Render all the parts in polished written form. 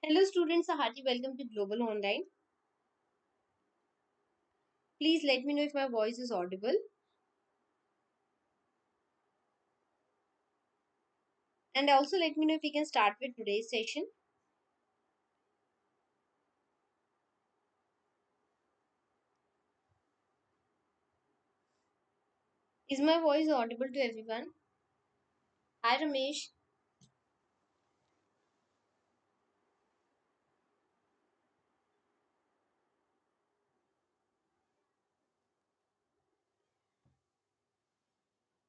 Hello students, a hearty welcome to Global Online. Please let me know if my voice is audible. And also let me know if we can start with today's session. Is my voice audible to everyone? Hi Ramesh.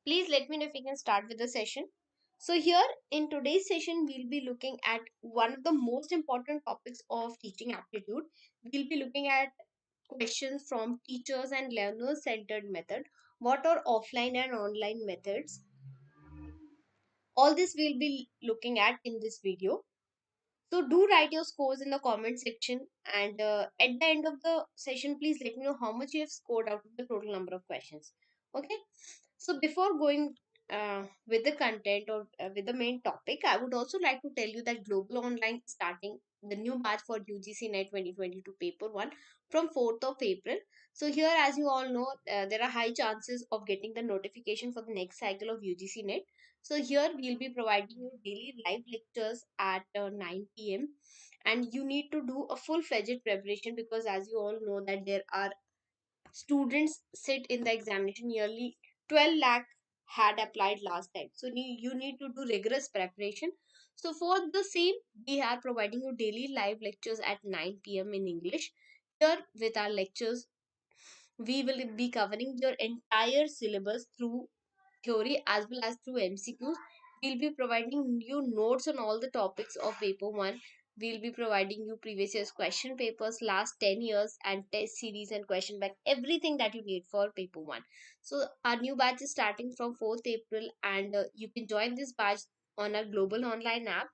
Please let me know if we can start with the session. So here in today's session, we'll be looking at one of the most important topics of teaching aptitude. We'll be looking at questions from teachers and learners centered method. What are offline and online methods? All this we'll be looking at in this video. So do write your scores in the comment section, and at the end of the session, please let me know how much you have scored out of the total number of questions. Okay. So before going with the content or with the main topic, I would also like to tell you that Global Online is starting the new batch for UGC NET 2022 Paper 1 from 4th of April. So here, as you all know, there are high chances of getting the notification for the next cycle of UGC NET. So here we'll be providing you daily live lectures at 9 p.m. and you need to do a full-fledged preparation, because as you all know that there are students sit in the examination. Nearly 12 lakh had applied last time, so you need to do rigorous preparation. So for the same, we are providing you daily live lectures at 9 p.m. in English. Here with our lectures, we will be covering your entire syllabus through theory as well as through MCQs. We'll be providing you notes on all the topics of paper 1. We'll be providing you previous year's question papers, last 10 years, and test series and question bank, everything that you need for paper 1. So our new batch is starting from 4th April, and you can join this batch on our Global Online app.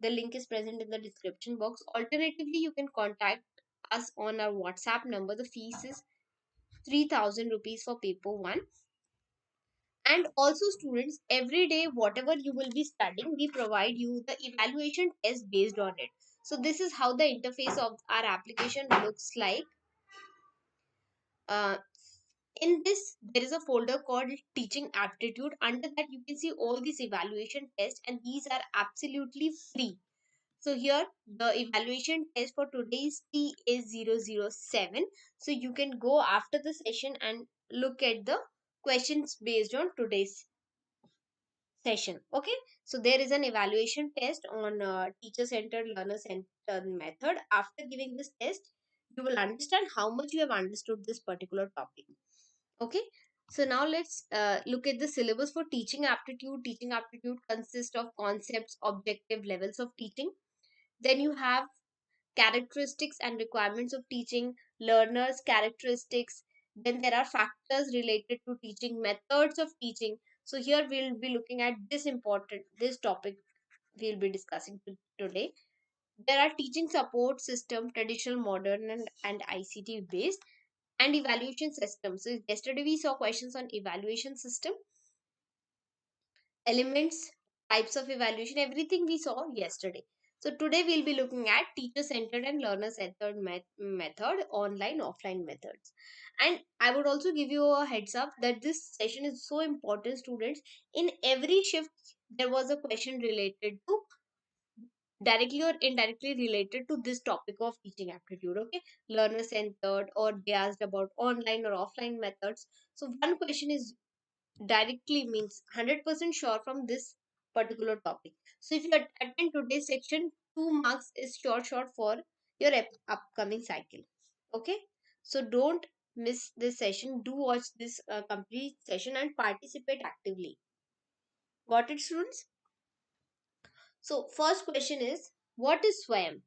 The link is present in the description box. Alternatively, you can contact us on our WhatsApp number. The fees is 3,000 rupees for paper 1. And also students, every day whatever you will be studying, we provide you the evaluation test based on it. So this is how the interface of our application looks like. uh, in this there is a folder called teaching aptitude. Under that you can see all these evaluation tests, and these are absolutely free. So here the evaluation test for today's T is 007. So you can go after the session and look at the questions based on today's session. Okay, so there is an evaluation test on teacher centered learner centered method. After giving this test, you will understand how much you have understood this particular topic. Okay, so now let's look at the syllabus for teaching aptitude. Teaching aptitude consists of concepts, objective, levels of teaching. Then you have characteristics and requirements of teaching, learners characteristics. Then there are factors related to teaching, methods of teaching. So here we'll be looking at this topic we'll be discussing today. There are teaching support system, traditional, modern, and ICT based, and evaluation system. So yesterday we saw questions on evaluation system, elements, types of evaluation, everything we saw yesterday. So today we'll be looking at teacher centered and learner centered method, online, offline methods. And I would also give you a heads up that this session is so important, students. In every shift, there was a question related to, directly or indirectly related to, this topic of teaching aptitude. Okay, learner centered, or they asked about online or offline methods. So one question is directly, means 100% sure, from this particular topic. So if you attend today's section, 2 marks is sure for your upcoming cycle. Okay, so don't miss this session. Do watch this complete session and participate actively. Got it, students? So first question is, what is SWAYAM?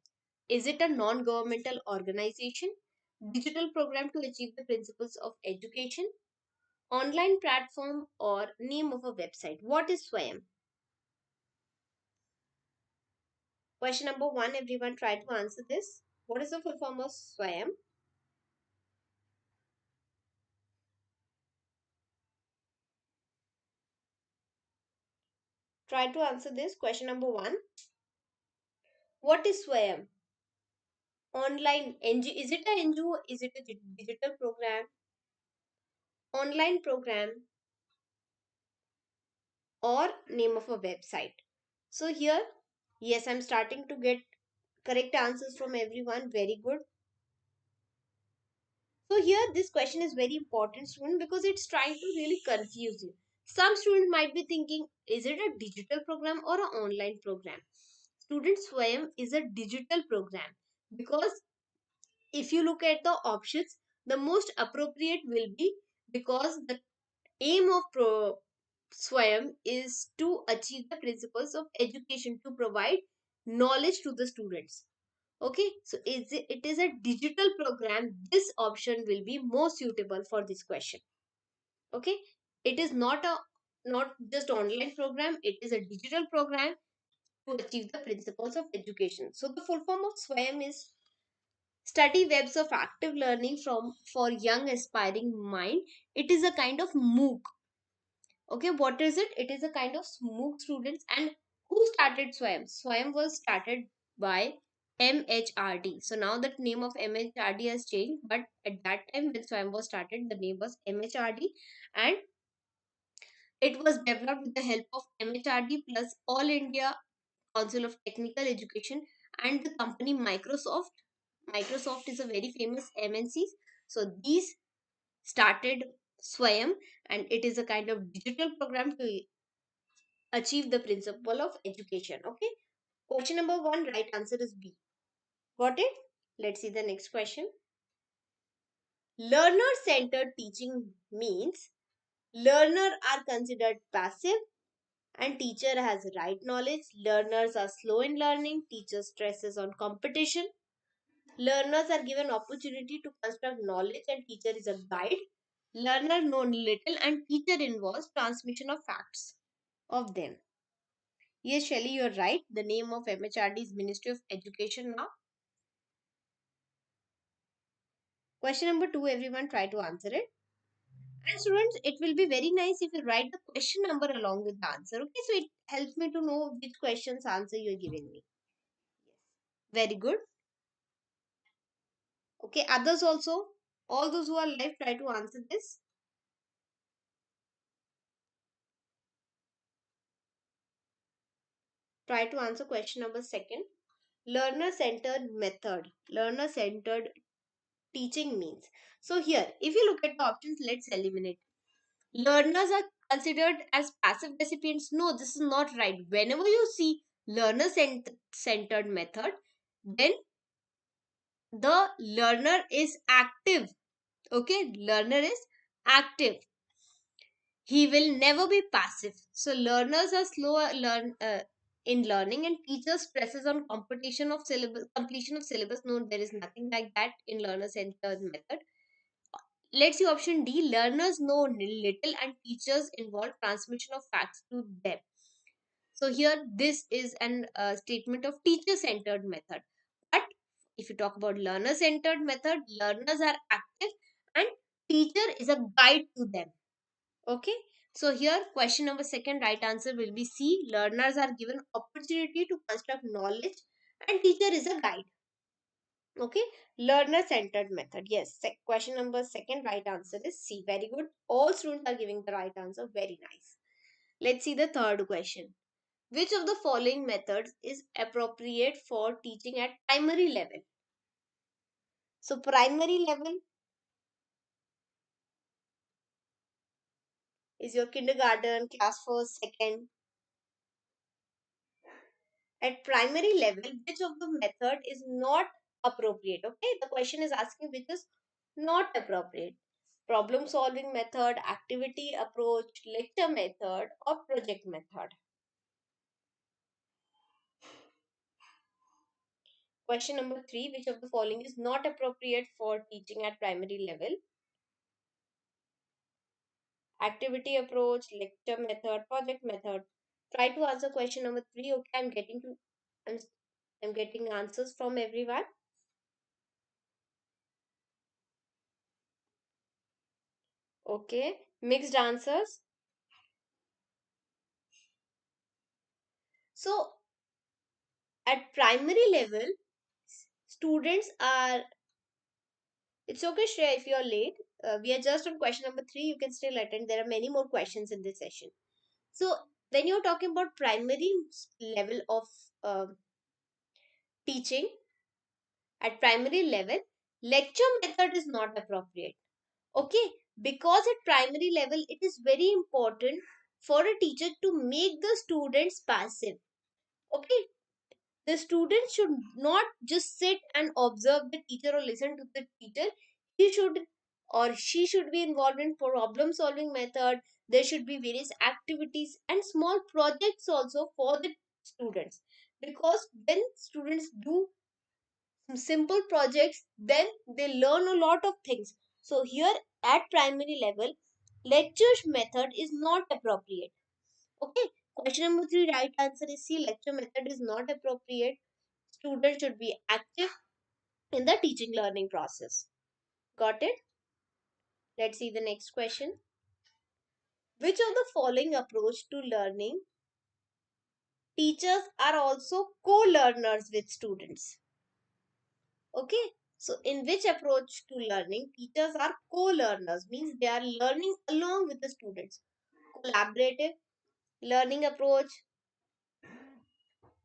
Is it a non-governmental organization, digital program to achieve the principles of education, online platform, or name of a website? What is SWAYAM? Question number 1, everyone try to answer this. What is the full form of SWAYAM? Try to answer this. Question number 1. What is SWAYAM? Online NG, is it a NGO? Is it a digital program? Online program or name of a website? So here, yes, I'm starting to get correct answers from everyone. Very good. So here this question is very important, student, because it's trying to really confuse you. Some students might be thinking, is it a digital program or an online program? Student, Swayam is a digital program, because if you look at the options, the most appropriate will be, because the aim of Swayam is to achieve the principles of education, to provide knowledge to the students. Okay, so it is a digital program. This option will be more suitable for this question. Okay, it is not just online program, it is a digital program to achieve the principles of education. So the full form of SWAYAM is study webs of active learning from for young aspiring mind. It is a kind of MOOC. Okay, what is it? It is a kind of MOOC students. And who started SWAYAM? SWAYAM was started by MHRD. So now the name of MHRD has changed, but at that time when SWAYAM was started, the name was MHRD, and it was developed with the help of MHRD plus All India Council of Technical Education and the company Microsoft. Microsoft is a very famous MNC. So these started SWAYAM, and it is a kind of digital program to achieve the principle of education. Okay. Question number one, right answer is B. Got it? Let's see the next question. Learner centered teaching means learner are considered passive and teacher has right knowledge. Learners are slow in learning. Teacher stresses on competition. Learners are given opportunity to construct knowledge and teacher is a guide. Learner know little and teacher involves transmission of facts of them. Yes, Shelly, you're right. The name of MHRD is Ministry of Education now. Question number two, everyone try to answer it. And students, it will be very nice if you write the question number along with the answer. Okay, so it helps me to know which questions answer you're giving me. Very good. Okay, others also, all those who are live, try to answer this. Try to answer question number second. Learner centered method. Learner centered teaching means. So here, if you look at the options, let's eliminate. Learners are considered as passive recipients. No, this is not right. Whenever you see learner centered method, then the learner is active. Okay, learner is active. He will never be passive. So learners are slower in learning, and teachers stresses on competition of syllabus, completion of syllabus. No, there is nothing like that in learner centered method. Let's see option D. Learners know little and teachers involve transmission of facts to them. So here this is an statement of teacher centered method. But if you talk about learner centered method, learners are active and teacher is a guide to them. Okay. So here question number second, right answer will be C. Learners are given opportunity to construct knowledge and teacher is a guide. Okay. Learner centered method. Yes. Question number second, right answer is C. Very good. All students are giving the right answer. Very nice. Let's see the third question. Which of the following methods is appropriate for teaching at primary level? So primary level is your kindergarten, class first, second. At primary level, which of the method is not appropriate? Okay, the question is asking which is not appropriate. Problem solving method, activity approach, lecture method, or project method. Question number three, which of the following is not appropriate for teaching at primary level? Activity approach, lecture method, project method. Try to answer question number three. Okay, I'm, I'm getting answers from everyone. Okay, mixed answers. So At primary level, students are, it's okay Shreya if you're late, we are just on question number 3, you can still attend, there are many more questions in this session. So when you're talking about primary level of teaching, at primary level, lecture method is not appropriate. Okay, because at primary level it is very important for a teacher to make the students passive. Okay, the student should not just sit and observe the teacher or listen to the teacher. He should or she should be involved in problem solving method. There should be various activities and small projects also for the students, because when students do some simple projects, then they learn a lot of things. So here at primary level, lecture method is not appropriate. Okay, question number 3 right answer is C, lecture method is not appropriate. Students should be active in the teaching learning process. Got it? Let's see the next question. Which of the following approach to learning teachers are also co-learners with students? Okay, so in which approach to learning teachers are co-learners, means they are learning along with the students? Collaborative learning approach,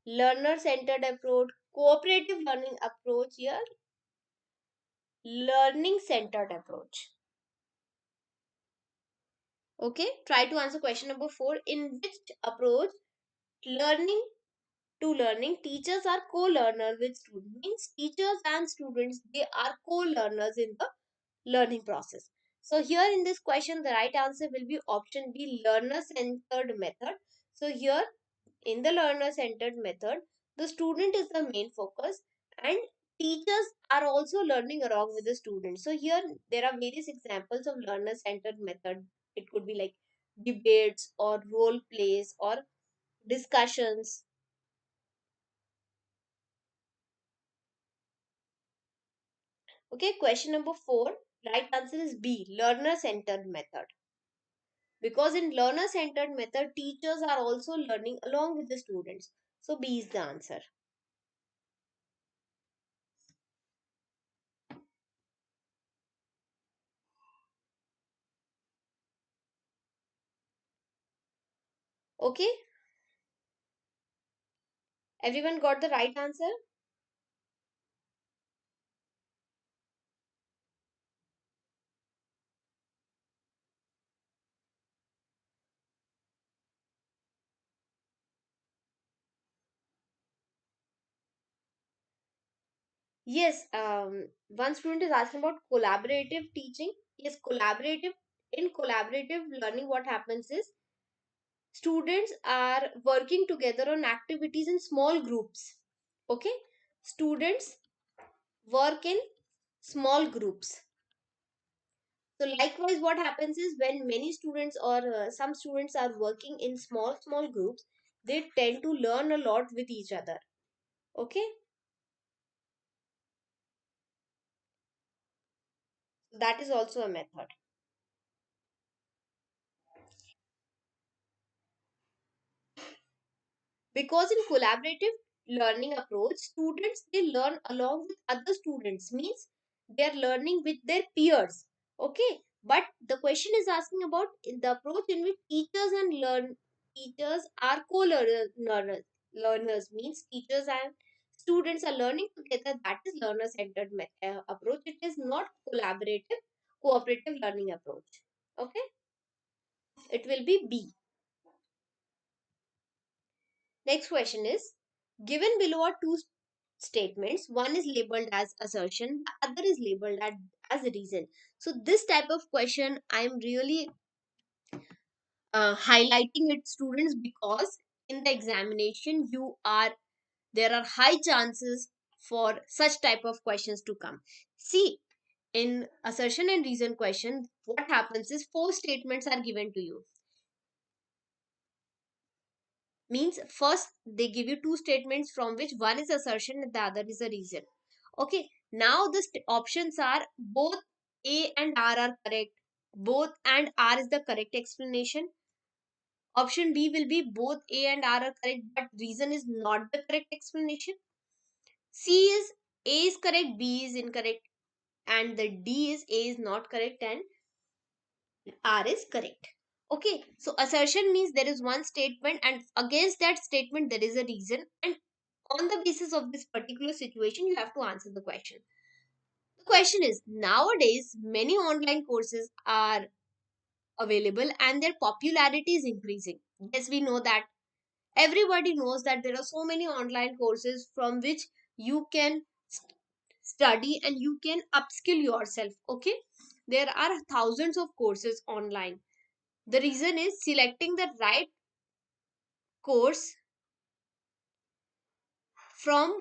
learner centered approach, cooperative learning approach, here learning centered approach. Okay, try to answer question number 4. In which approach learning to learning teachers are co-learners with students, means teachers and students, they are co-learners in the learning process. So here in this question the right answer will be option B, learner centered method. So here in the learner centered method, the student is the main focus and teachers are also learning along with the students. So here there are various examples of learner centered method. It could be like debates or role plays or discussions. Okay, question number 4, right answer is B, learner centered method. Because in learner centered method teachers are also learning along with the students. So B is the answer. Okay, everyone got the right answer? Yes, one student is asking about collaborative teaching. Yes, collaborative, in collaborative learning what happens is students are working together on activities in small groups. Okay, students work in small groups. So likewise what happens is when many students or some students are working in small groups, they tend to learn a lot with each other. Okay, that is also a method. Because in collaborative learning approach students they learn along with other students, means they are learning with their peers. Okay, but the question is asking about in the approach in which teachers are learners, means teachers and students are learning together, that is learner centered approach. It is not collaborative cooperative learning approach. Okay, it will be B. Next question is, given below are two statements. One is labeled as assertion, the other is labeled as a reason. So this type of question I am really highlighting it students, because in the examination you are, there are high chances for such type of questions to come. See, in assertion and reason question what happens is four statements are given to you, means first they give you two statements from which one is assertion and the other is a reason. Okay, now the options are both A and R are correct, both and R is the correct explanation, Option B will be both A and R are correct, but reason is not the correct explanation. C is A is correct, B is incorrect, and the D is A is not correct and R is correct. Okay, so assertion means there is one statement, and against that statement there is a reason, and on the basis of this particular situation you have to answer the question. The question is, nowadays many online courses are available and their popularity is increasing. Yes, we know that. Everybody knows that there are so many online courses from which you can study and you can upskill yourself. Okay, there are thousands of courses online. The reason is selecting the right course from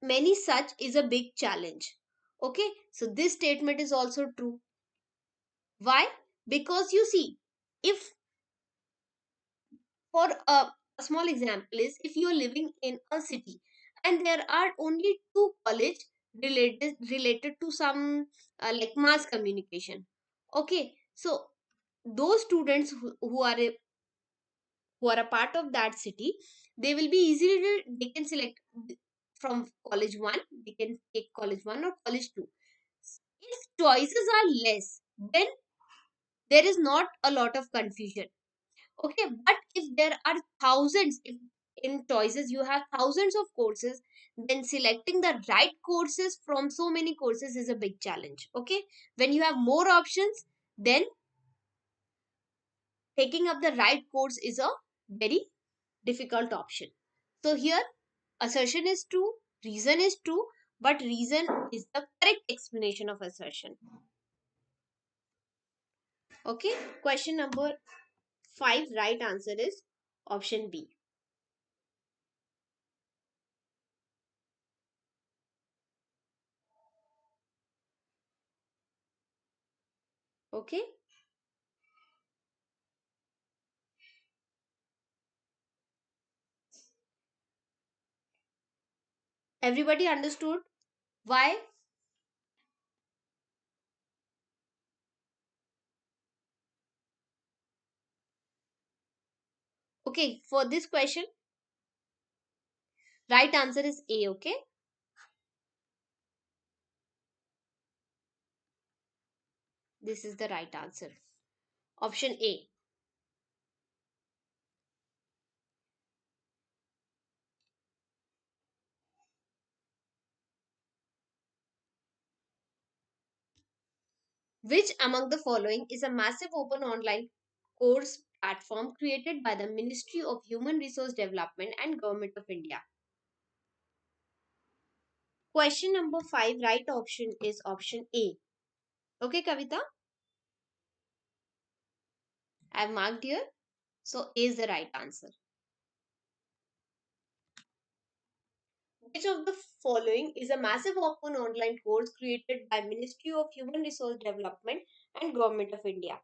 many such is a big challenge. Okay, so this statement is also true. Why? Because you see, if for a small example is, if you are living in a city and there are only two college related to some like mass communication. Okay, so those students who are a part of that city, they will be easily, they can select from college 1, they can take college 1 or college 2. If choices are less, then there is not a lot of confusion. Okay, but if there are thousands, if in choices you have thousands of courses, then selecting the right courses from so many courses is a big challenge. Okay, when you have more options, then taking up the right course is a very difficult option. So here assertion is true, reason is true, but reason is the correct explanation of assertion. Okay, question number 5, right answer is option B. Okay, everybody understood why? Okay, for this question, right answer is A. Okay, this is the right answer. Option A. Which among the following is a massive open online course platform created by the Ministry of Human Resource Development and Government of India? Question number 5, right option is option A. Okay, Kavita, I have marked here. So A is the right answer. Which of the following is a massive open online course created by Ministry of Human Resource Development and Government of India?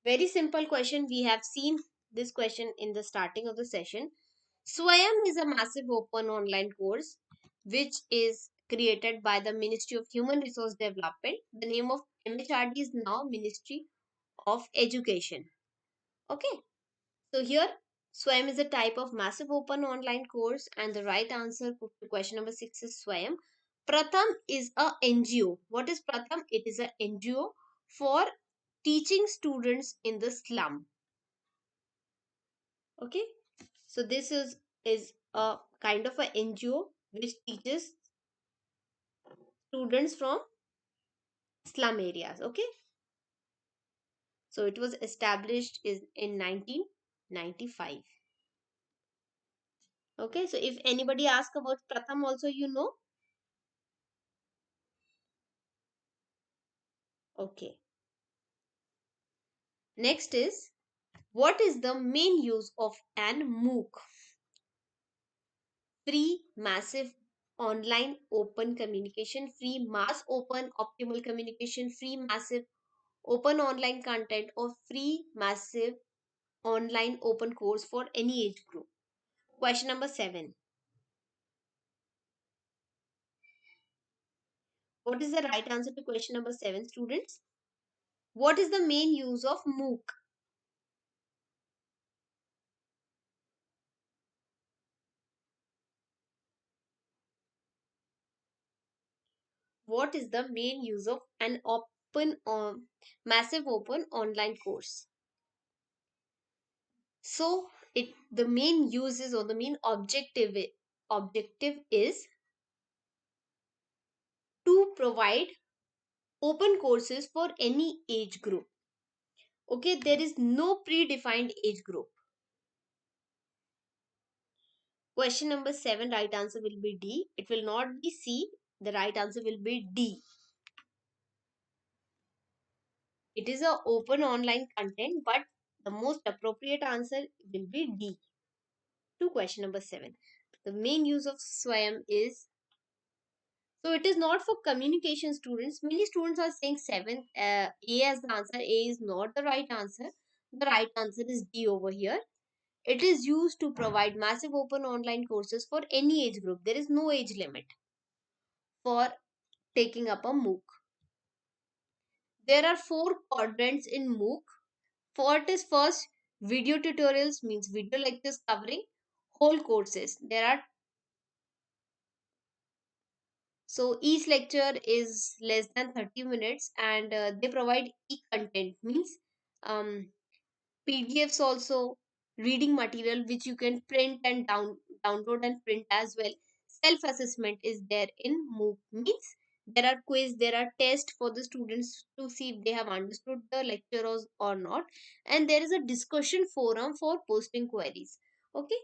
Very simple question. We have seen this question in the starting of the session. SWAYAM is a massive open online course which is created by the Ministry of Human Resource Development. The name of MHRD is now Ministry of Education. Okay. So here, SWAYAM is a type of massive open online course, and the right answer to question number 6 is SWAYAM. Pratham is a NGO. What is Pratham? It is a NGO for teaching students in the slum. Okay, so this is a kind of a NGO which teaches students from slum areas. Okay, so it was established in 1995. Okay, so if anybody asks about Pratham also, you know. Okay, next is, what is the main use of an MOOC? Free massive online open communication, free mass open optimal communication, free massive open online content, or free massive online open course for any age group? Question number 7. What is the right answer to question number 7, students? What is the main use of MOOC? What is the main use of an massive open online course? So the main uses or the main objective is to provide open courses for any age group. Okay, there is no predefined age group. Question number 7, right answer will be D. It will not be C. The right answer will be D. It is a open online content, but the most appropriate answer will be D to question number 7. The main use of SWAYAM is, so it is not for communication students. Many students are saying 7, A as the answer. A is not the right answer. The right answer is D over here. It is used to provide massive open online courses for any age group. There is no age limit for taking up a MOOC. There are 4 quadrants in MOOC. First, video tutorials means video lectures covering whole courses. So each lecture is less than 30 minutes, and they provide e-content means um, PDFs also, reading material which you can print and download and print as well. Self-assessment is there in MOOC means there are quiz, there are tests for the students to see if they have understood the lecture or not, and there is a discussion forum for posting queries. Okay,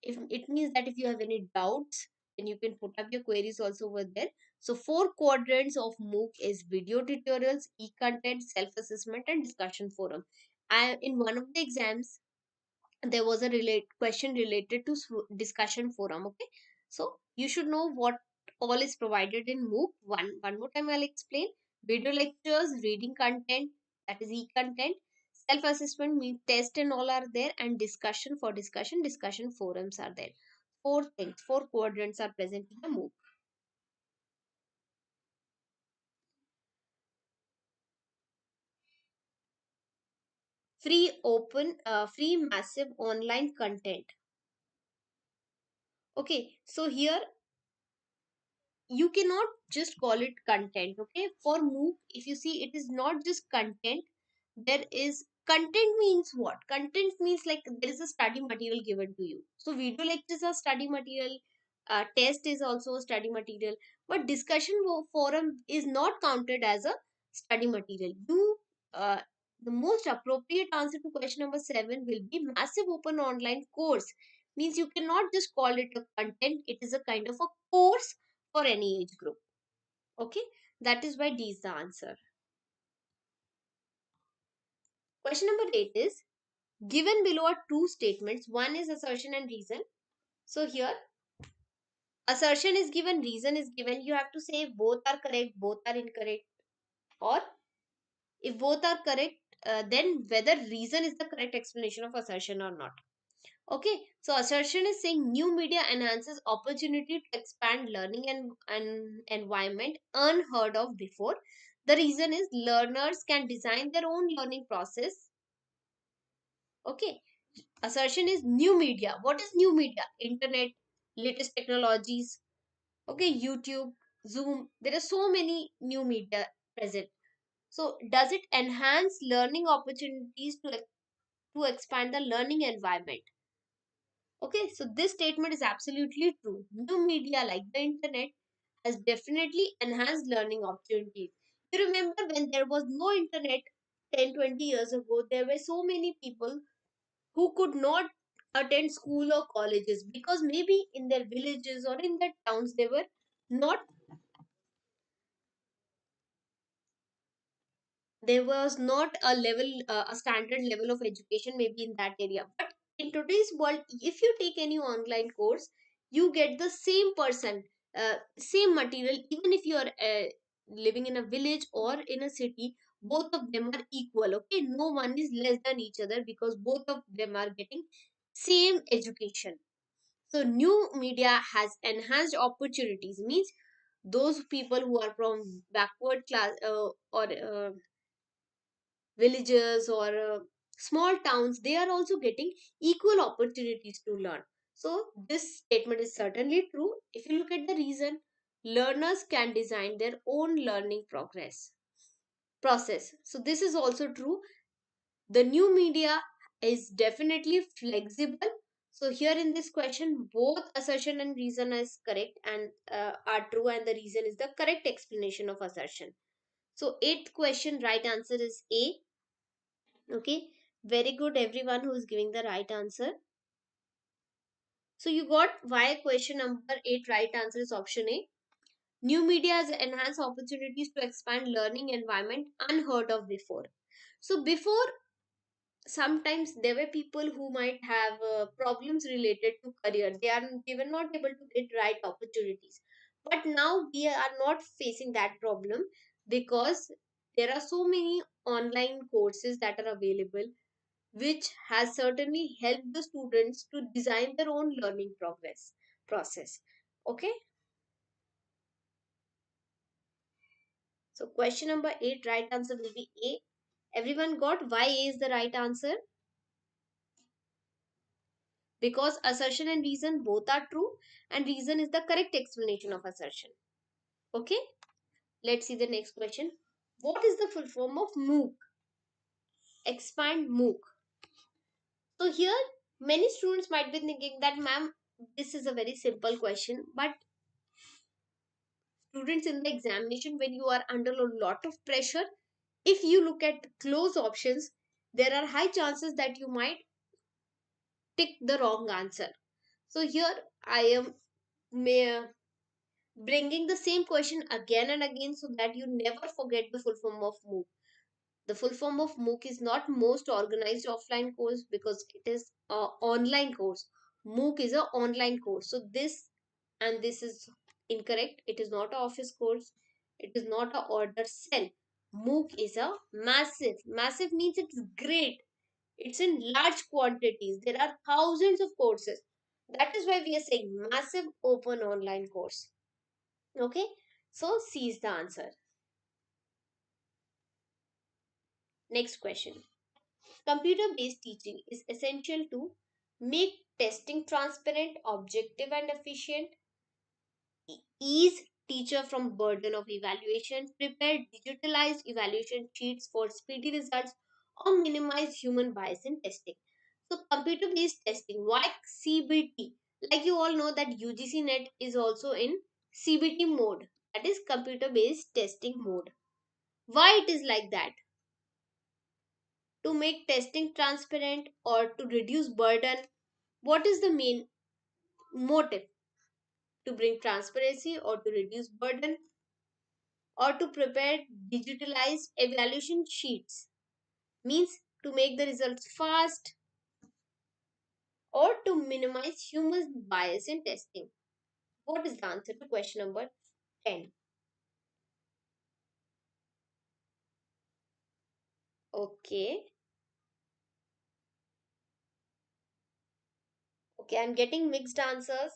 if it means that if you have any doubts, then you can put up your queries also over there. So 4 quadrants of MOOC is video tutorials, e-content, self-assessment, and discussion forum. In one of the exams, there was a question related to discussion forum. Okay, so you should know what all is provided in MOOC. One more time I'll explain. Video lectures, reading content, that is e-content, self-assessment means test and all are there, and discussion forums are there. 4 quadrants are present in the MOOC. Free massive online content. Okay, so here you cannot just call it content. Okay, for MOOC, if you see, it is not just content. There is content means what? Content means like there is a study material given to you. So video lectures are study material, test is also a study material, but discussion forum is not counted as a study material. Uh, the most appropriate answer to question number 7 will be massive open online course. Means you cannot just call it a content. It is a kind of a course for any age group. Okay, that is why D is the answer. Question number 8 is, given below are two statements. One is assertion and reason. So here, assertion is given, reason is given. You have to say both are correct, both are incorrect. Or if both are correct, then whether reason is the correct explanation of assertion or not. Okay, so assertion is saying new media enhances opportunity to expand learning and environment unheard of before. The reason is learners can design their own learning process. Okay, assertion is new media. What is new media? Internet, latest technologies. Okay, YouTube, Zoom. There are so many new media present. So does it enhance learning opportunities to expand the learning environment? Okay, so this statement is absolutely true. New media like the internet has definitely enhanced learning opportunities. You remember when there was no internet 10, 20 years ago, there were so many people who could not attend school or colleges because maybe in their villages or in their towns they were not, there was not a standard level of education maybe in that area. But in today's world, if you take any online course, you get the same person, same material, even if you are living in a village or in a city. Both of them are equal. Okay, no one is less than each other because both of them are getting same education. So new media has enhanced opportunities means those people who are from backward class or villages or small towns, they are also getting equal opportunities to learn. So this statement is certainly true. If you look at the reason, learners can design their own learning progress process. So this is also true. The new media is definitely flexible. So here in this question, both assertion and reason is correct and are true, and the reason is the correct explanation of assertion. So eighth question, right answer is A. Okay, very good everyone who is giving the right answer. So you got why question number 8 right answer is option A. New media has enhanced opportunities to expand learning environment unheard of before. So before, sometimes there were people who might have problems related to career. They were not able to get right opportunities, but now we are not facing that problem, because there are so many online courses that are available, which has certainly helped the students to design their own learning progress process. Okay, so question number 8 right answer will be A. Everyone got why A is the right answer? Because assertion and reason both are true, and reason is the correct explanation of assertion. Okay, let's see the next question. What is the full form of MOOC? Expand MOOC. So here many students might be thinking that, ma'am, this is a very simple question, but students, in the examination, when you are under a lot of pressure, if you look at close options, there are high chances that you might pick the wrong answer. So here I am may bringing the same question again and again, so that you never forget the full form of MOOC. The full form of MOOC is not most organized offline course, because it is a online course. MOOC is a online course. So this is incorrect. It is not a office course. It is not a order cell. MOOC is a massive. Massive means it's great. It's in large quantities. There are thousands of courses. That is why we are saying massive open online course. Okay, so C is the answer. Next question. Computer based teaching is essential to make testing transparent, objective, and efficient, ease teacher from burden of evaluation, prepare digitalized evaluation sheets for speedy results, or minimize human bias in testing. So, computer based testing, why CBT? Like you all know that UGC NET is also in CBT mode, that is computer based testing mode. Why it is like that? To make testing transparent or to reduce burden? What is the main motive? To bring transparency or to reduce burden, or to prepare digitalized evaluation sheets? Means to make the results fast, or to minimize human bias in testing? What is the answer to question number 10? Okay. Okay, I'm getting mixed answers.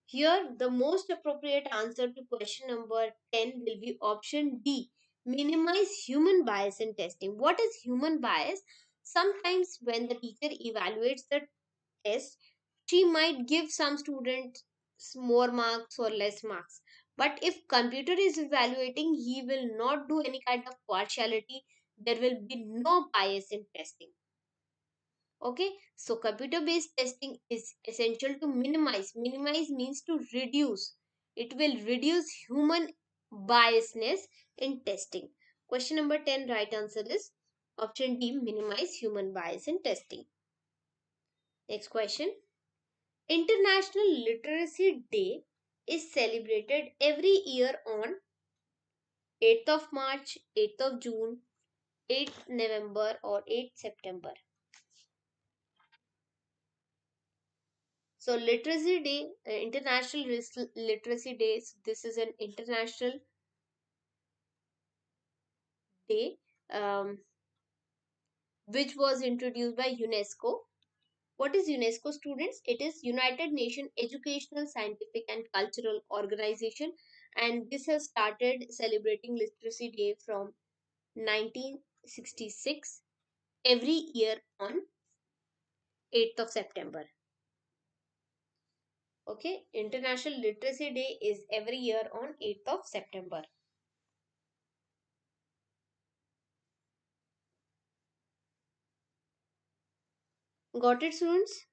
Here, the most appropriate answer to question number 10 will be option D. Minimize human bias in testing. What is human bias? Sometimes, when the teacher evaluates the test, she might give some students more marks or less marks. But if computer is evaluating, he will not do any kind of partiality. There will be no bias in testing. Okay, so computer based testing is essential to minimize. Minimize means to reduce. It will reduce human biasness in testing. Question number 10 right answer is option D, minimize human bias in testing. Next question. International Literacy Day is celebrated every year on 8th of March, 8th of June, 8th November, or 8th September. So, Literacy Day, International Literacy Day, this is an international day, um, which was introduced by UNESCO. What is UNESCO, students? It is United Nations Educational, Scientific and Cultural Organization, and this has started celebrating Literacy Day from 1966 every year on 8th of September. Okay, International Literacy Day is every year on 8th of September. Got it, students?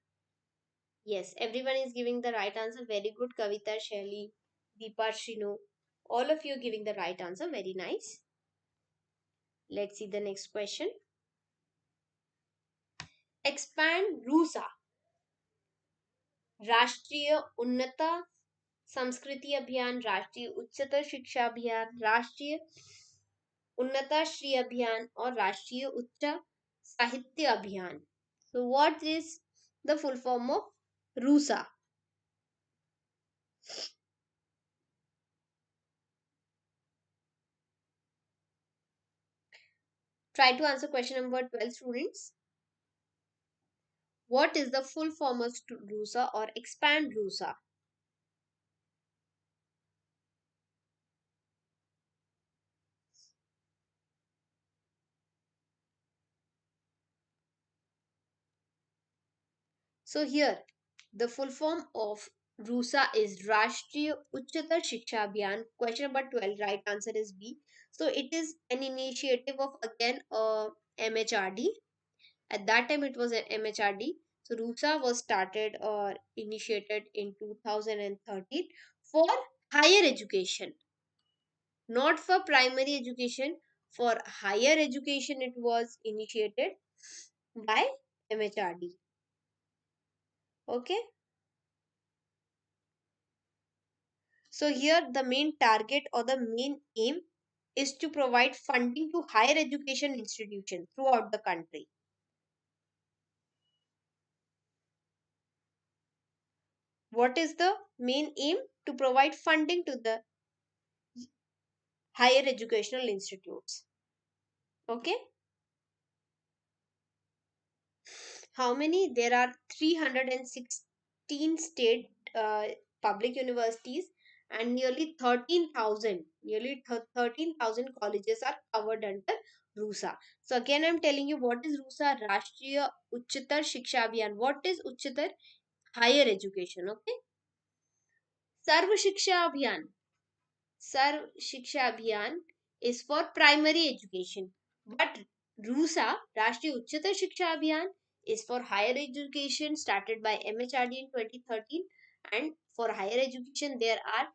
Yes, everyone is giving the right answer. Very good, Kavita, Shelly, Deepa, Shrinu. All of you giving the right answer. Very nice. Let's see the next question. Expand RUSA, राष्ट्रीय उन्नता संस्कृति अभियान, राष्ट्रीय उच्चतर शिक्षा अभियान, राष्ट्रीय उन्नता श्री अभियान और राष्ट्रीय उच्च साहित्य अभियान. So what is the full form of RUSA? Try to answer question number 12, students. What is the full form of RUSA or expand RUSA? So here, the full form of RUSA is Rashtriya Uchchatar Shiksha Abhiyan. Question number 12, right answer is B. So it is an initiative of again MHRD. At that time it was an MHRD. So RUSA was started or initiated in 2013 for higher education, not for primary education. For higher education it was initiated by MHRD. Okay. So here the main target or the main aim is to provide funding to higher education institutions throughout the country. What is the main aim? To provide funding to the higher educational institutes. Okay. How many? There are 316 state public universities and nearly 13,000, 13,000 colleges are covered under RUSA. So again I'm telling you what is RUSA, Rashtriya Uchchatar Shiksha Abhiyan. What is Uchchatar? Higher education. Okay. Sarva Shiksha Abhiyan. Sarv Shiksha Abhiyan is for primary education. But RUSA, Rashtriya Uchchatar Shiksha Abhiyan, is for higher education started by MHRD in 2013. And for higher education, there are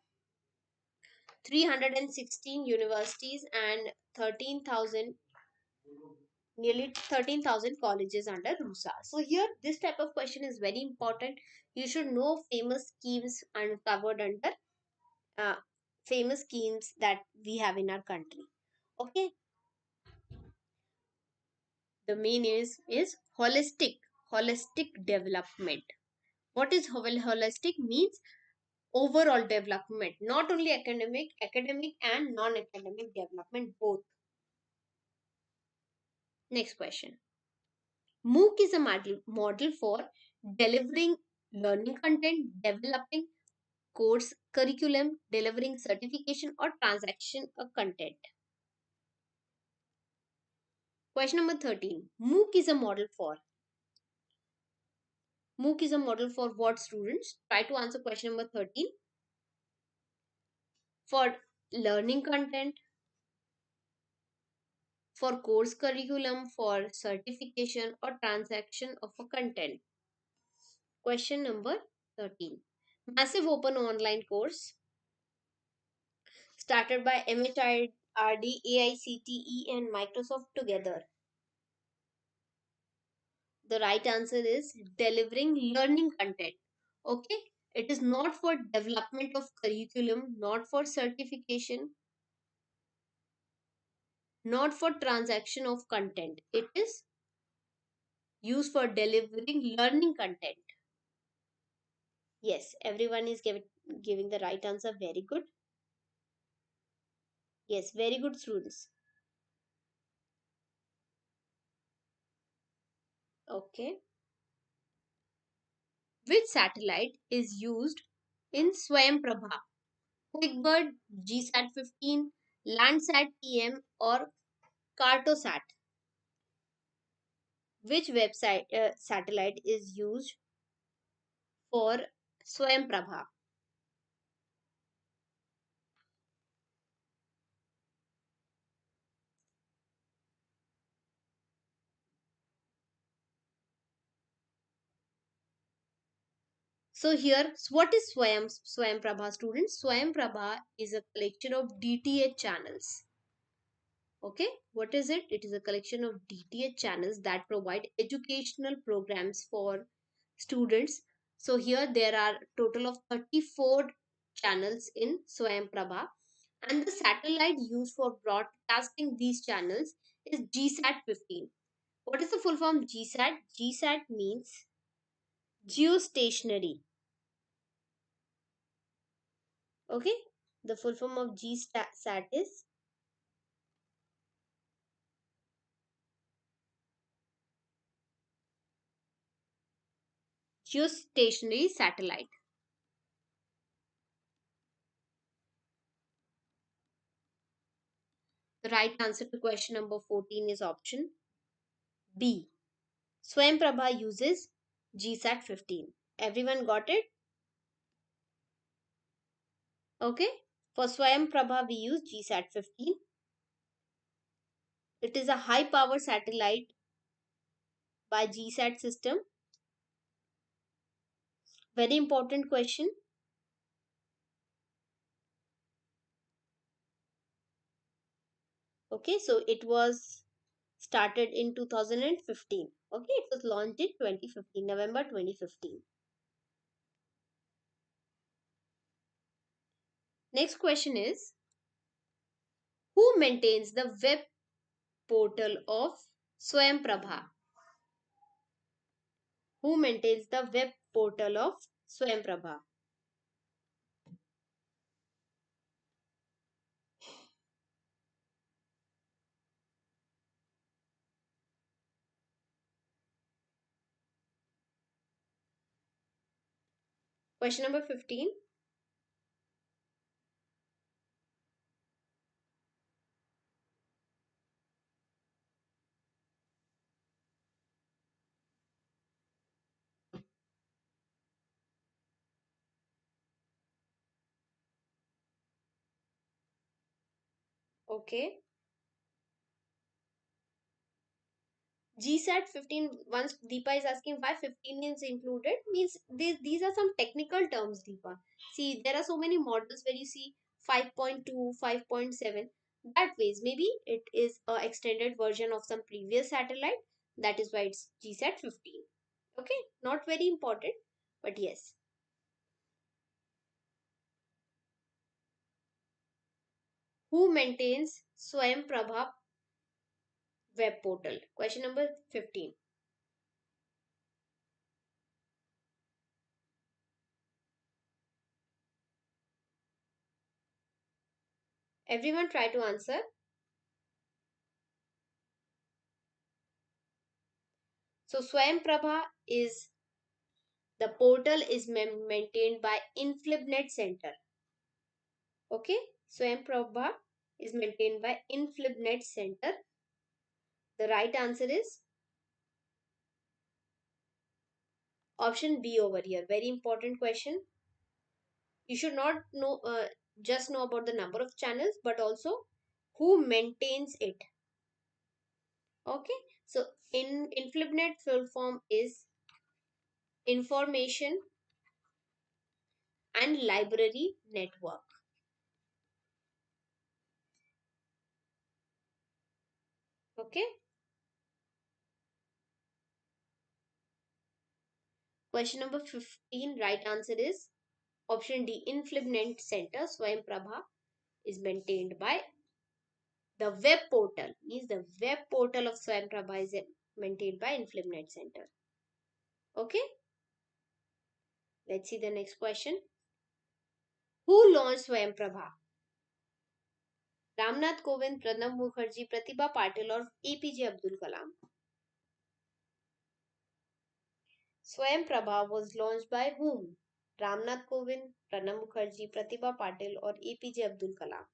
316 universities and 13,000, nearly 13,000 colleges under RUSA. So here, this type of question is very important. You should know famous schemes uncovered under uh, famous schemes that we have in our country. Okay. The main is holistic development. What is holistic? Means overall development, not only academic and non-academic development both. Next question. MOOC is a model for delivering learning content, developing course curriculum, delivering certification or transaction content. Question number 13. MOOC is a model for MOOC is a model for what, students? Try to answer question number 13. For learning content, for course curriculum, for certification or transaction of a content. Question number 13. Massive open online course started by MHRD, AICTE and Microsoft together. The right answer is delivering learning content. Okay. It is not for development of curriculum, not for certification, not for transaction of content. It is used for delivering learning content. Yes, everyone is giving the right answer. Very good. Yes, very good, students. Okay. Which satellite is used in SWAYAM PRABHA? QuickBird, GSAT-15, LANDSAT-TM or Cartosat? Which website satellite is used for SWAYAM PRABHA? So here, what is SWAYAM PRABHA, students? SWAYAM PRABHA is a collection of DTH channels. Okay, what is it? It is a collection of DTH channels that provide educational programs for students. So here there are total of 34 channels in SWAYAM PRABHA, and the satellite used for broadcasting these channels is GSAT-15. What is the full form GSAT? GSAT means geostationary. Okay, the full form of GSAT is geostationary satellite. The right answer to question number 14 is option B. SWAYAM PRABHA uses GSAT-15. Everyone got it? Okay. For SWAYAM PRABHA, we use GSAT-15. It is a high power satellite by GSAT system. Very important question. Okay, so it was started in 2015. Okay, it was launched in 2015, November 2015. Next question is, who maintains the web portal of SWAYAM PRABHA? Who maintains the web portal of SWAYAM PRABHA? Question number 15. Okay. GSAT-15, once Deepa is asking why 15 is included, means these are some technical terms, Deepa. See, there are so many models where you see 5.2, 5.7. That ways, maybe it is a extended version of some previous satellite. That is why it's GSAT-15. Okay, not very important, but yes. Who maintains SWAYAM PRABHA web portal? Question number 15. Everyone try to answer. So SWAYAM PRABHA is the portal is maintained by INFLIBNET Centre. Okay, SWAYAM PRABHA is maintained by INFLIBNET Centre. The right answer is option B over here. Very important question. You should not know just know about the number of channels, but also who maintains it. Okay, so in INFLIBNET full form is Information and Library Network. Okay. Question number 15, right answer is option D, INFLIBNET Centre. SWAYAM PRABHA is maintained by the web portal. Means the web portal of SWAYAM PRABHA is maintained by INFLIBNET Centre. Okay. Let's see the next question. Who launched SWAYAM PRABHA? Ramnath Kovind, Pranab Mukherjee, Pratibha Patil or APJ Abdul Kalam? Swayam Prabha was launched by whom? Ramnath Kovind, Pranab Mukherjee, Pratibha Patil or APJ Abdul Kalam?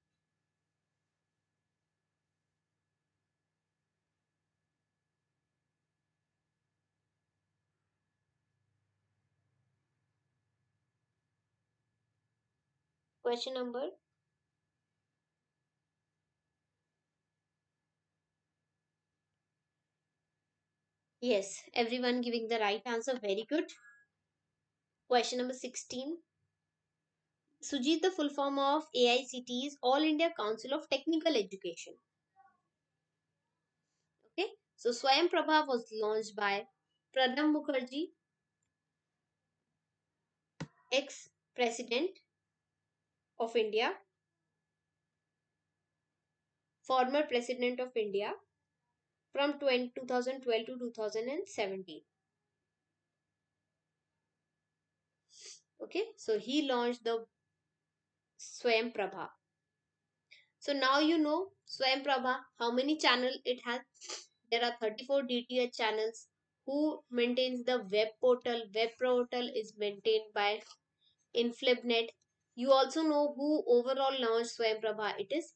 Question number. Yes, everyone giving the right answer. Very good. Question number 16. Sujit, the full form of AICTE is All India Council of Technical Education. Okay. So Swayam Prabha was launched by Pranab Mukherjee, ex-president of India, former president of India from 2012 to 2017. Okay. So he launched the Swayam Prabha. So now you know Swayam Prabha, how many channels it has. There are 34 DTH channels. Who maintains the web portal? Web portal is maintained by INFLIBNET. You also know who overall launched Swayam Prabha. It is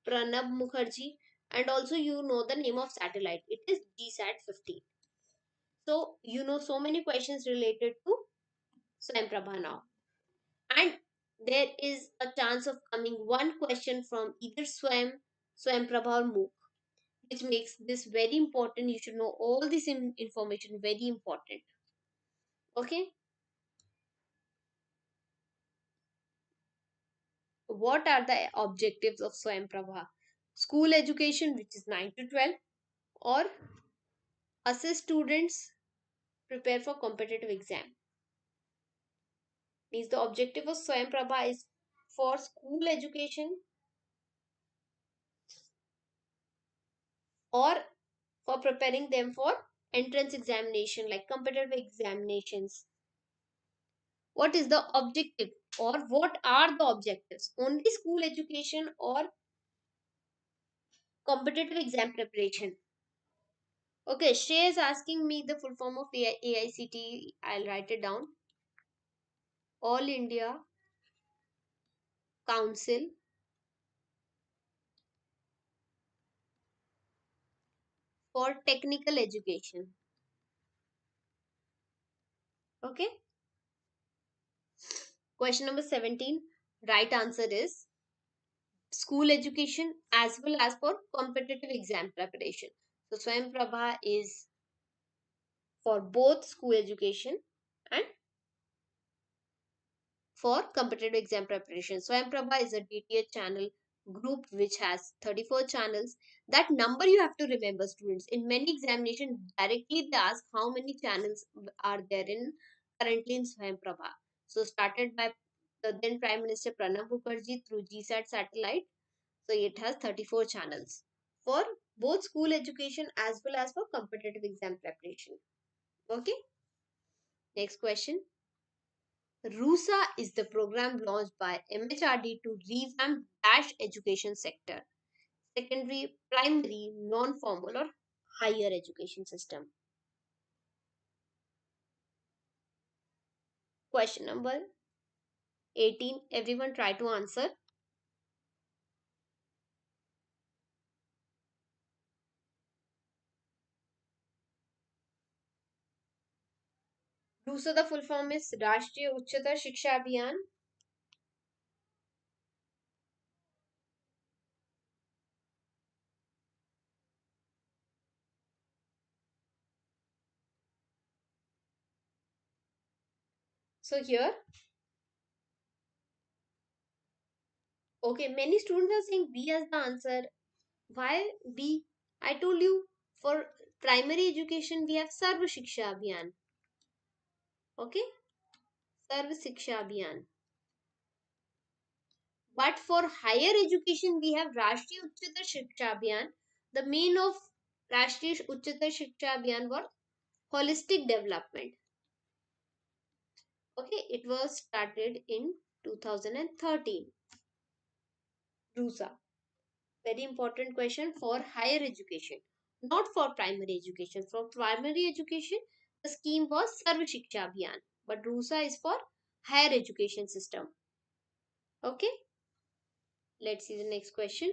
Pranab Mukherjee. And also you know the name of satellite. It is GSAT-15. So you know so many questions related to Swayam Prabha now. And there is a chance of coming one question from either Swayam Prabha or MOOC, which makes this very important. You should know all this information, very important. Okay. What are the objectives of Swayam Prabha? School education, which is 9 to 12, or assist students prepare for competitive exam. Means the objective of Swayam Prabha is for school education or for preparing them for entrance examination like competitive examinations. What is the objective or what are the objectives? Only school education or competitive exam preparation? Okay, Shrey is asking me the full form of AICTE. I'll write it down. All India Council for Technical Education. Okay. Question number 17. Right answer is school education as well as for competitive exam preparation. So Swayam Prabha is for both school education and for competitive exam preparation. Swayam Prabha is a DTH channel group which has 34 channels. That number you have to remember, students. In many examinations, directly they ask how many channels are there in currently in Swayam Prabha. So started by the then Prime Minister Pranab Mukherjee through GSAT satellite. So it has 34 channels for both school education as well as for competitive exam preparation. Okay. Next question. RUSA is the program launched by MHRD to revamp dash education sector, secondary, primary, non-formal or higher education system. Question number 18. Everyone try to answer. RUSA, the full form is Rashtriya Uchchatar Shiksha Abhiyan. So here, okay, many students are saying B as the answer. Why B? I told you for primary education we have Sarva Shiksha Abhiyan. Okay, Sarva Shiksha Abhiyan. But for higher education, we have Rashtriya Uchchatar Shiksha Abhiyan. The main of Rashtriya Uchchatar Shiksha Abhiyan was holistic development. Okay, it was started in 2013. RUSA. Very important question for higher education, not for primary education. For primary education, The scheme was Sarva Shiksha Abhiyan, but RUSA is for higher education system. Okay, let's see the next question.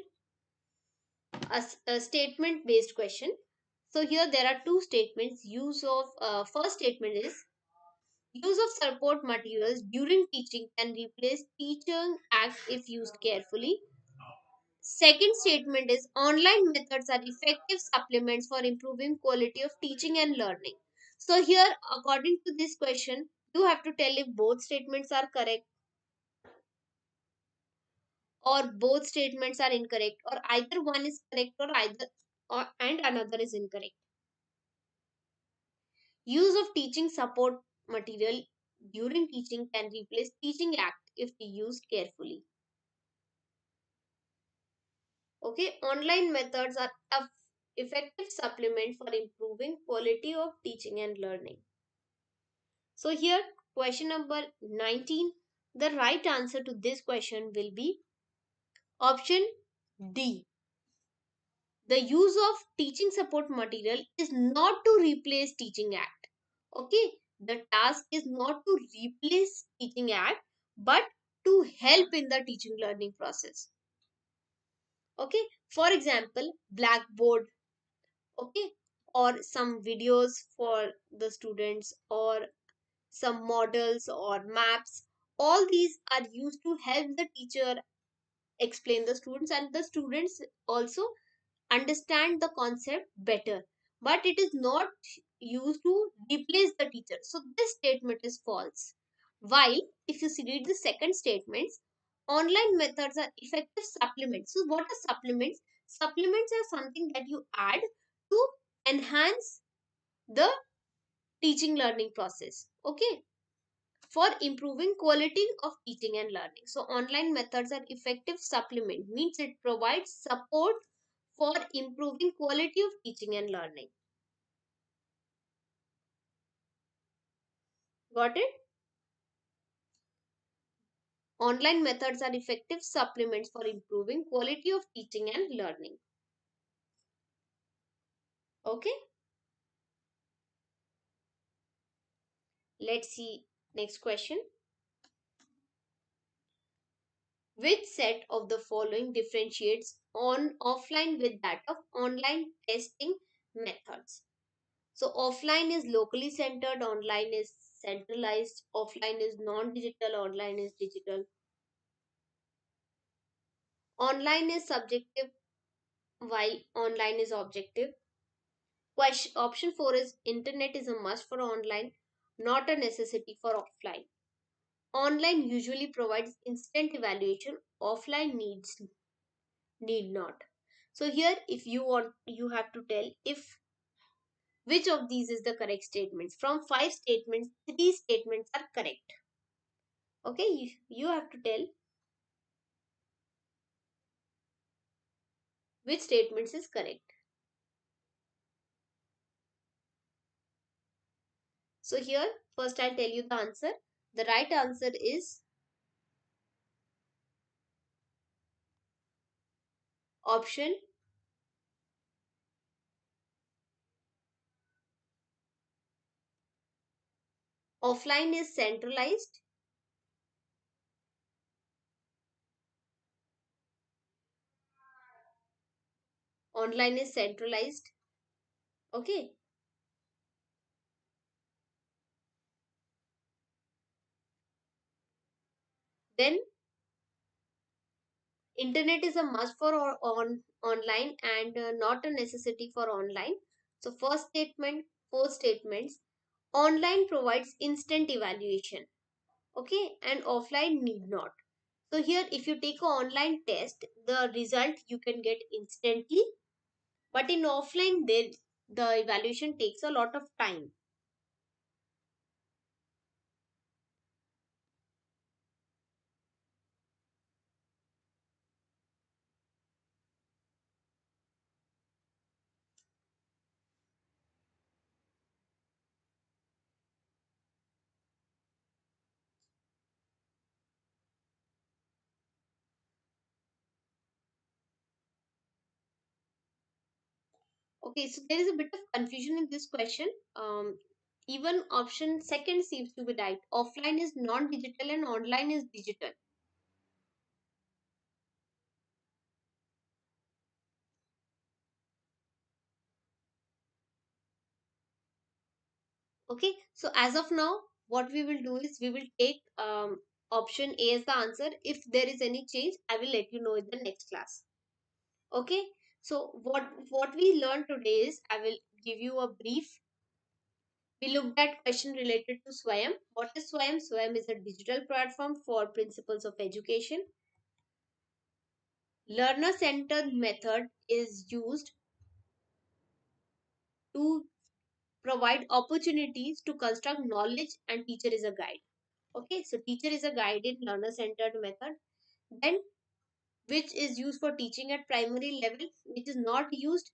A statement based question. So here there are two statements. Use of first statement is use of support materials during teaching can replace teaching act if used carefully. Second statement is online methods are effective supplements for improving quality of teaching and learning. So here, according to this question, you have to tell if both statements are correct or both statements are incorrect, or either one is correct or either and another is incorrect. Use of teaching support material during teaching can replace teaching act if used carefully. Okay, online methods are a effective supplement for improving quality of teaching and learning. So here, question number 19. The right answer to this question will be option D. The use of teaching support material is not to replace teaching act. Okay, the task is not to replace teaching act but to help in the teaching learning process. Okay, for example, blackboard, okay, or some videos for the students, or some models or maps. All these are used to help the teacher explain the students, and the students also understand the concept better, but it is not used to replace the teacher. So this statement is false. While if you read the second statements, online methods are effective supplements. So what are supplements? Supplements are something that you add to enhance the teaching learning process, okay, for improving quality of teaching and learning. So online methods are effective supplement, means it provides support for improving quality of teaching and learning. Got it? Online methods are effective supplements for improving quality of teaching and learning. Okay, let's see next question. Which set of the following differentiates on offline with that of online testing methods? So offline is locally centered, online is centralized, offline is non-digital, online is digital. Online is subjective while online is objective. Question, option 4 is internet is a must for online, not a necessity for offline. Online usually provides instant evaluation, offline need not. So here if you want, you have to tell if which of these is the correct statements. From 5 statements, 3 statements are correct. Okay, you have to tell which statements is correct. So here first I'll tell you the answer. The right answer is option offline is centralized, online is centralized. Okay, then internet is a must for online and not a necessity for online. So first statement, four statements. Online provides instant evaluation, okay, and offline need not. So here if you take an online test, the result you can get instantly, but in offline there the evaluation takes a lot of time. Okay, so there is a bit of confusion in this question. Even option second seems to be right. Offline is non-digital and online is digital. Okay, so as of now, what we will do is we will take option A as the answer. If there is any change, I will let you know in the next class. Okay, so what we learned today is, I will give you a brief. We looked at question related to SWAYAM. What is SWAYAM? SWAYAM is a digital platform for principles of education. Learner centered method is used to provide opportunities to construct knowledge, and teacher is a guide. Okay, so teacher is a guide in learner centered method. Then, which is used for teaching at primary level, which is not used,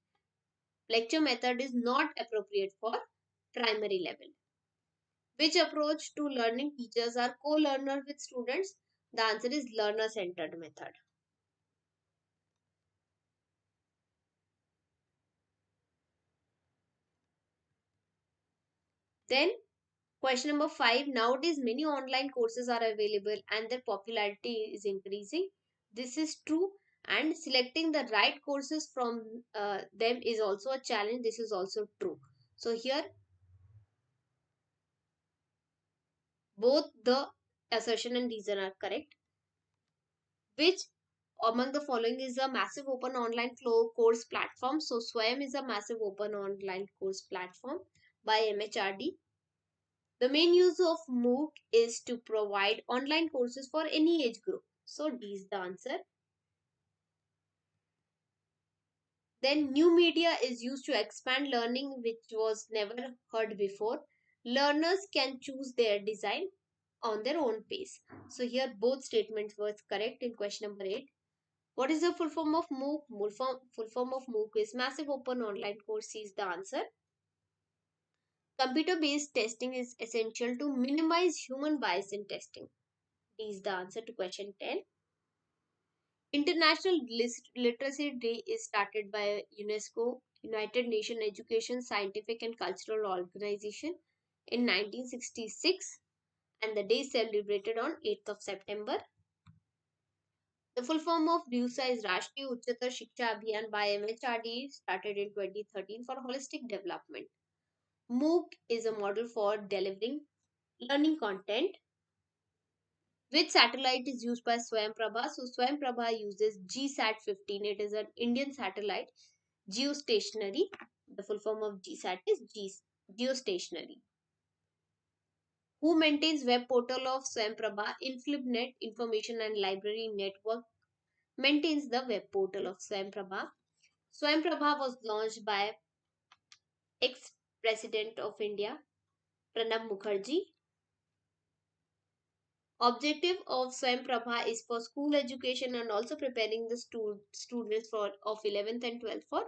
lecture method is not appropriate for primary level. Which approach to learning teachers are co-learner with students? The answer is learner centered method. Then question number 5. Nowadays, many online courses are available and their popularity is increasing. This is true. And selecting the right courses from them is also a challenge. This is also true. So, here both the assertion and reason are correct. Which among the following is a massive open online course platform? So, SWAYAM is a massive open online course platform by MHRD. The main use of MOOC is to provide online courses for any age group. So D is the answer. Then new media is used to expand learning which was never heard before. Learners can choose their design on their own pace. So here both statements were correct in question number 8. What is the full form of MOOC? Full form of MOOC is Massive Open Online Course is the answer. Computer-based testing is essential to minimize human bias in testing. D is the answer to question 10. International Literacy Day is started by UNESCO, United Nations Education, Scientific and Cultural Organization, in 1966, and the day is celebrated on 8th of September. The full form of RUSA is Rashtriya Uchchatar Shiksha Abhiyan by MHRD, started in 2013 for holistic development. MOOC is a model for delivering learning content. Which satellite is used by SWAYAM PRABHA? So SWAYAM PRABHA uses GSAT-15. It is an Indian satellite, geostationary. The full form of GSAT is geostationary. Who maintains web portal of SWAYAM PRABHA? INFLIBNET Information and Library Network maintains the web portal of SWAYAM PRABHA. SWAYAM PRABHA was launched by ex-President of India, Pranab Mukherjee. Objective of SWAYAM PRABHA is for school education and also preparing the students for of 11th and 12th for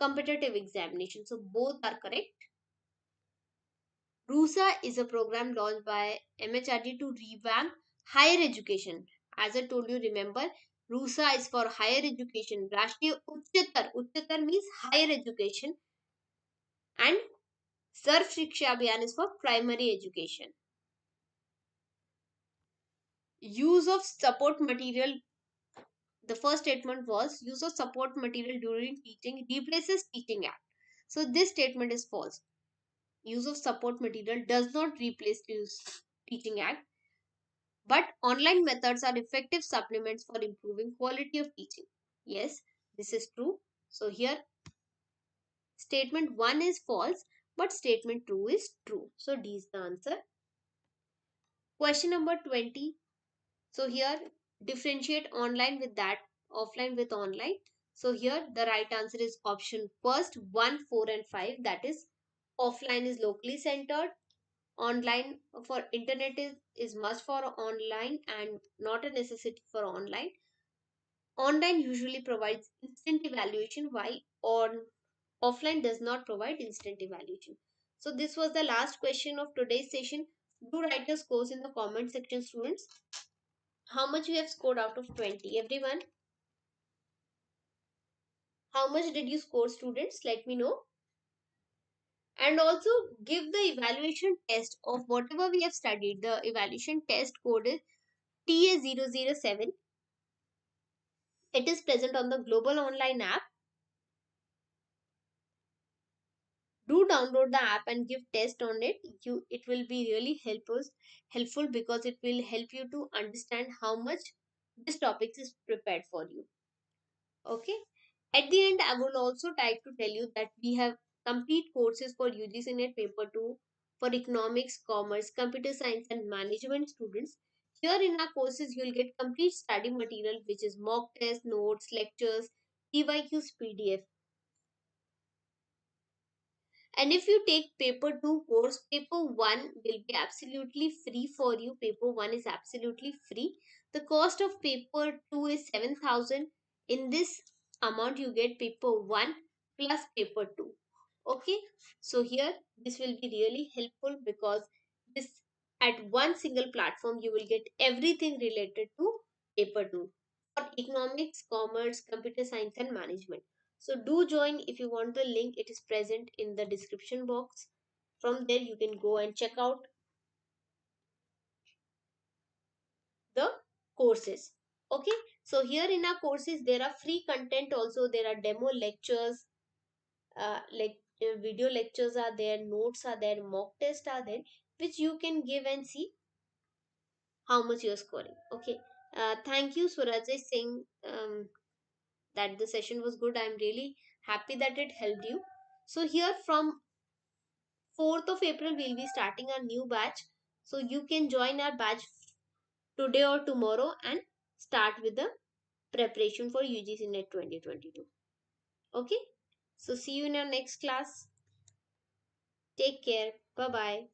competitive examination. So both are correct. RUSA is a program launched by MHRD to revamp higher education. As I told you, remember, RUSA is for higher education. Rashtriya Uchchatar. Uchchatar means higher education. And Sarv Shiksha Abhiyan is for primary education. Use of support material. The first statement was use of support material during teaching replaces teaching act. So this statement is false. Use of support material does not replace teaching act, but online methods are effective supplements for improving quality of teaching. Yes, this is true. So here statement 1 is false, but statement 2 is true. So D is the answer. Question number 20. So here differentiate online with that, offline with online. So here the right answer is option first, 1, 4 and 5. That is offline is locally centered. Online for internet is must for online and not a necessity for online. Online usually provides instant evaluation while on offline does not provide instant evaluation. So this was the last question of today's session. Do write your scores in the comment section, students. How much you have scored out of 20? Everyone, how much did you score, students? Let me know. and also give the evaluation test of whatever we have studied. The evaluation test code is TA007. It is present on the global online app. Do download the app and give test on it. It will be really helpful because it will help you to understand how much this topic is prepared for you. Okay. At the end, I would also like to tell you that we have complete courses for UGC NET Paper 2 for economics, commerce, computer science, and management students. Here in our courses, you will get complete study material, which is mock tests, notes, lectures, PYQs, PDF. And if you take paper 2 course, paper 1 will be absolutely free for you. Paper 1 is absolutely free. The cost of paper 2 is 7,000. In this amount, you get paper 1 plus paper 2. Okay, so here this will be really helpful because this at one single platform you will get everything related to paper 2 for economics, commerce, computer science, and management. So do join. If you want the link, it is present in the description box. From there you can go and check out the courses. Okay, so here in our courses there are free content also. There are demo lectures, video lectures are there, notes are there, mock tests are there, which you can give and see how much you're scoring. Okay, thank you Suraj Singh, that the session was good. I'm really happy that it helped you. So here from 4th of April we'll be starting our new batch, so you can join our batch today or tomorrow and start with the preparation for UGC NET 2022. Okay, so see you in our next class. Take care. Bye bye.